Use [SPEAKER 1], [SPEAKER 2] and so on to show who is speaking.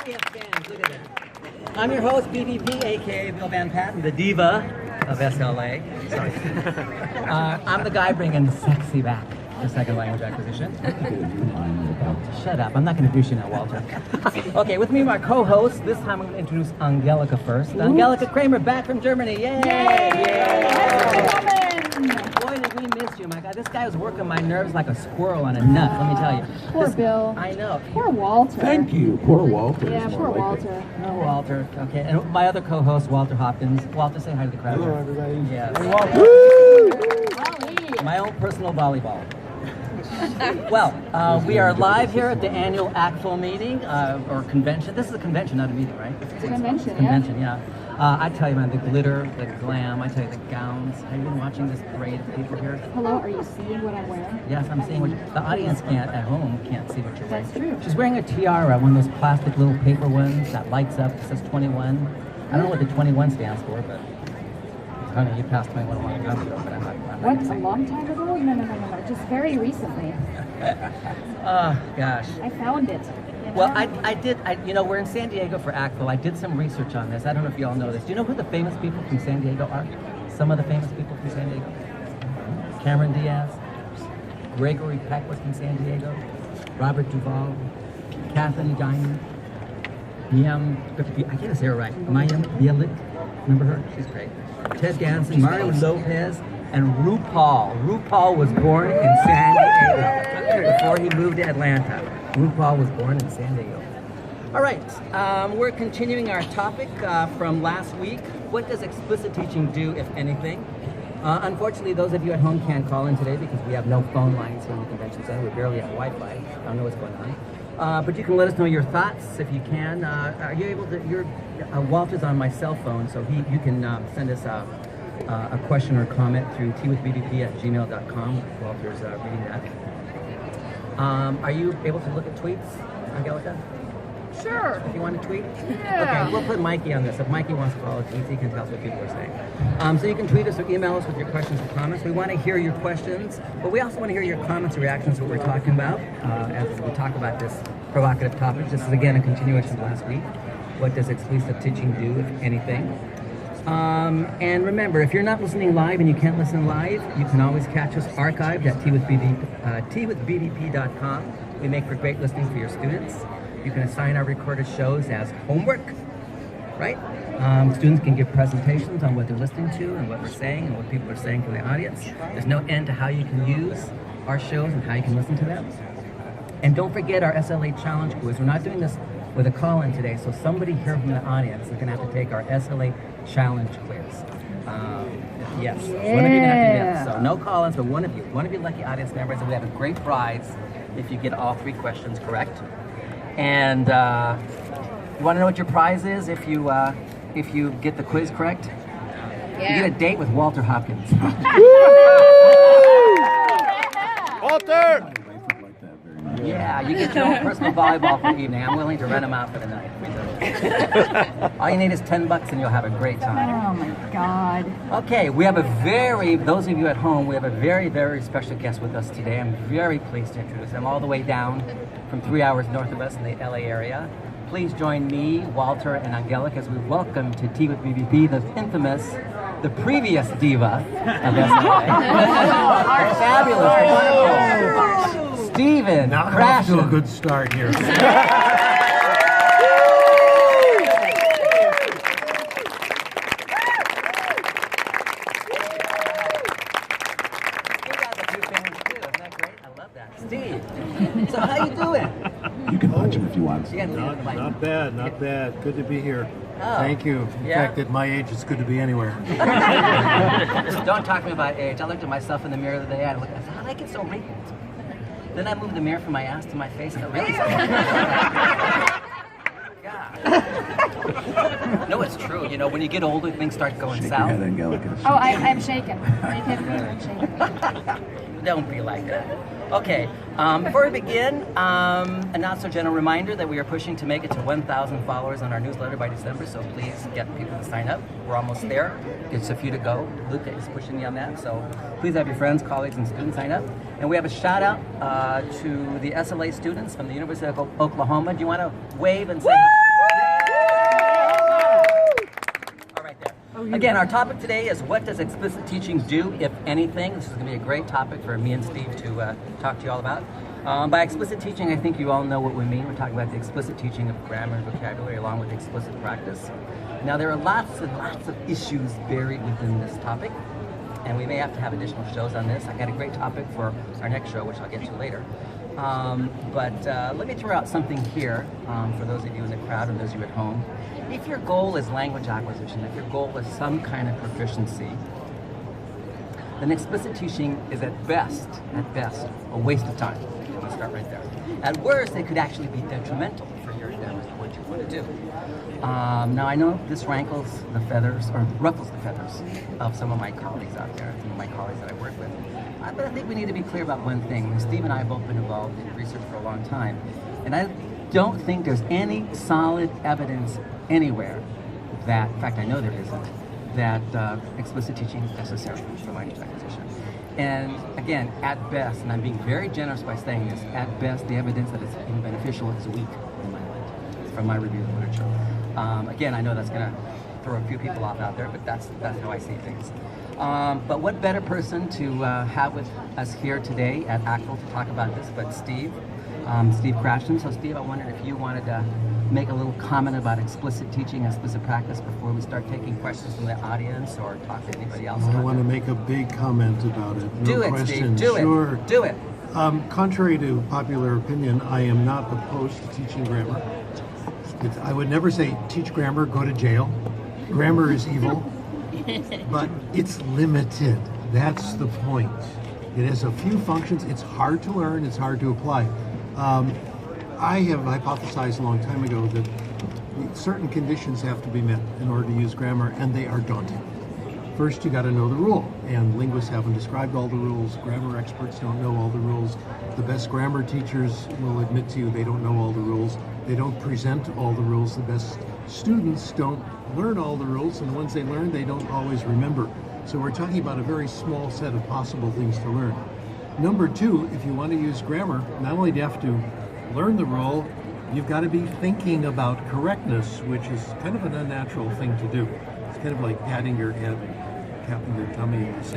[SPEAKER 1] audience fans, look at that. I'm your host, BVP, aka Bill Van Patten, the diva of SLA. Sorry. I'm the guy bringing sexy back for second language acquisition. Shut up, I'm not going to douche you now, Walter. Okay, with me, my co-host. This time I'm going to introduce Angelica first. Angelica Kramer, back from Germany. Yay! Yay! Boy, did we miss you, my God. This guy was working my nerves like a squirrel on a nut, let me tell you.
[SPEAKER 2] Poor Bill.
[SPEAKER 1] I know.
[SPEAKER 2] Poor Walter.
[SPEAKER 3] Thank you. Poor Walter.
[SPEAKER 2] Yeah, poor Walter.
[SPEAKER 1] Oh, Walter. Okay, and my other co-host, Walter Hopkins. Walter, say hi to the crowd.
[SPEAKER 3] Hello, everybody.
[SPEAKER 1] Yes.
[SPEAKER 3] Hey, Walter.
[SPEAKER 2] Woo!
[SPEAKER 1] My own personal volleyball. Well, we are live here at the annual ACTFL meeting, or convention. This is a convention, not a meeting, right?
[SPEAKER 2] It's a convention,
[SPEAKER 1] Convention, yeah. I tell you, man, the glitter, the glam, I tell you, the gowns. Have you been watching this parade of people here?
[SPEAKER 2] Hello, are you seeing what I'm wearing?
[SPEAKER 1] Yes, I'm seeing what the audience at home can't see what you're wearing.
[SPEAKER 2] That's true.
[SPEAKER 1] She's wearing a tiara, one of those plastic little paper ones that lights up. It says 21. I don't know what the 21 stands for, but I know you passed 21 a long time ago, but I'm not.
[SPEAKER 2] What, a long time ago? No. Just very recently.
[SPEAKER 1] Oh, gosh.
[SPEAKER 2] I found it.
[SPEAKER 1] Well, you know, we're in San Diego for ACTFL. I did some research on this. I don't know if you all know this. Do you know who the famous people from San Diego are? Some of the famous people from San Diego. Cameron Diaz, Gregory Peck was from San Diego, Robert Duvall, Kathleen Diamond, I can't say her right, Mayim Bielik, remember her? She's great. Ted Danson, Mario Lopez, and RuPaul. RuPaul was born in San Diego before he moved to Atlanta. RuPaul was born in San Diego. All right, we're continuing our topic from last week. What does explicit teaching do, if anything? Unfortunately, those of you at home can't call in today because we have no phone lines here in the convention center. We barely have Wi-Fi. I don't know what's going on. But you can let us know your thoughts if you can. Are you able to? Walter's on my cell phone, so you can send us a question or comment through teawithbvp@gmail.com. Walter's reading that. Are you able to look at tweets, Angelica?
[SPEAKER 2] Sure.
[SPEAKER 1] If you want to tweet?
[SPEAKER 2] Yeah.
[SPEAKER 1] Okay, we'll put Mikey on this. If Mikey wants to follow tweets, he can tell us what people are saying. So you can tweet us or email us with your questions or comments. We want to hear your questions, but we also want to hear your comments and reactions to what we're talking about as we talk about this provocative topic. This is, again, a continuation of last week. What does exclusive teaching do, if anything? And remember, if you're not listening live and you can't listen live, you can always catch us archived at teawithbvp.com. We make for great listening for your students. You can assign our recorded shows as homework, right? Students can give presentations on what they're listening to and what we're saying and what people are saying from the audience. There's no end to how you can use our shows and how you can listen to them. And don't forget our SLA challenge quiz. We're not doing this with a call-in today, so somebody here from the audience is going to have to take our SLA challenge quiz. Yes, so one of you are going to have to do that. So no call-ins, but one of you lucky audience members, and we have a great prize if you get all 3 questions correct. And you want to know what your prize is if you get the quiz correct? Yeah. You get a date with Walter Hopkins.
[SPEAKER 3] Walter!
[SPEAKER 1] Yeah, you get your own personal volleyball for the evening. I'm willing to rent them out for the night. All you need is $10 and you'll have a great time.
[SPEAKER 2] Oh my God.
[SPEAKER 1] Okay, we have those of you at home, we have a very, very special guest with us today. I'm very pleased to introduce him all the way down from 3 hours north of us in the LA area. Please join me, Walter, and Angelica as we welcome to Tea with BVP, the infamous, the previous diva of SLA. Our fabulous, wonderful Stephen Krashen.
[SPEAKER 3] To a good start here.
[SPEAKER 1] Steve, so how you doing?
[SPEAKER 3] You can punch him if you want.
[SPEAKER 4] Not bad. Good to be here.
[SPEAKER 1] Oh,
[SPEAKER 4] Thank you. In fact, at my age, it's good to be anywhere.
[SPEAKER 1] Don't talk to me about age. I looked at myself in the mirror the other day. I said, how did I get so wrinkled? Then I moved the mirror from my ass to my face, and it really God. No, it's true. You know, when you get older, things start going south.
[SPEAKER 3] Your head, Angelica.
[SPEAKER 2] Oh, I'm shaking. I'm shaking.
[SPEAKER 1] Don't be like that. Okay, before we begin, a not-so-gentle reminder that we are pushing to make it to 1,000 followers on our newsletter by December, so please get people to sign up. We're almost there. It's a few to go. Luca is pushing me on that, so please have your friends, colleagues, and students sign up. And we have a shout-out to the SLA students from the University of Oklahoma. Do you want to wave and say... Woo! Again, our topic today is what does explicit teaching do, if anything? This is going to be a great topic for me and Steve to talk to you all about. By explicit teaching, I think you all know what we mean. We're talking about the explicit teaching of grammar and vocabulary along with explicit practice. Now, there are lots and lots of issues buried within this topic, and we may have to have additional shows on this. I got a great topic for our next show, which I'll get to later. But let me throw out something here for those of you in the crowd and those of you at home. If your goal is language acquisition, if your goal is some kind of proficiency, then explicit teaching is at best, a waste of time. Let's start right there. At worst, it could actually be detrimental for your endeavors and what you want to do. Now, I know this ruffles the feathers of some of my colleagues out there, some of my colleagues that I work with. But I think we need to be clear about one thing. Steve and I have both been involved in research for a long time, and I don't think there's any solid evidence anywhere that, in fact, I know there isn't, that explicit teaching is necessary for language acquisition. And again, at best, and I'm being very generous by saying this, at best, the evidence that it's even beneficial is weak in my mind, from my review of literature. Again, I know that's going to throw a few people off out there, but that's how I see things. But what better person to have with us here today at ACTFL to talk about this but Steve Krashen. So Steve, I wondered if you wanted to make a little comment about explicit teaching and explicit practice before we start taking questions from the audience or talk to anybody else.
[SPEAKER 4] I want to make a big comment about it.
[SPEAKER 1] Do
[SPEAKER 4] No
[SPEAKER 1] it,
[SPEAKER 4] question.
[SPEAKER 1] Steve.
[SPEAKER 4] Sure.
[SPEAKER 1] Do it.
[SPEAKER 4] Contrary to popular opinion, I am not opposed to teaching grammar. I would never say teach grammar, go to jail. Grammar is evil, but it's limited. That's the point. It has a few functions. It's hard to learn. It's hard to apply. I have hypothesized a long time ago that certain conditions have to be met in order to use grammar, and they are daunting. First, you got to know the rule, and linguists haven't described all the rules. Grammar experts don't know all the rules. The best grammar teachers will admit to you they don't know all the rules. They don't present all the rules. The best students don't learn all the rules, and the ones they learn, they don't always remember. So we're talking about a very small set of possible things to learn. Number two, if you want to use grammar, not only do you have to learn the rule, you've got to be thinking about correctness, which is kind of an unnatural thing to do. It's kind of like patting your head and tapping your tummy in the same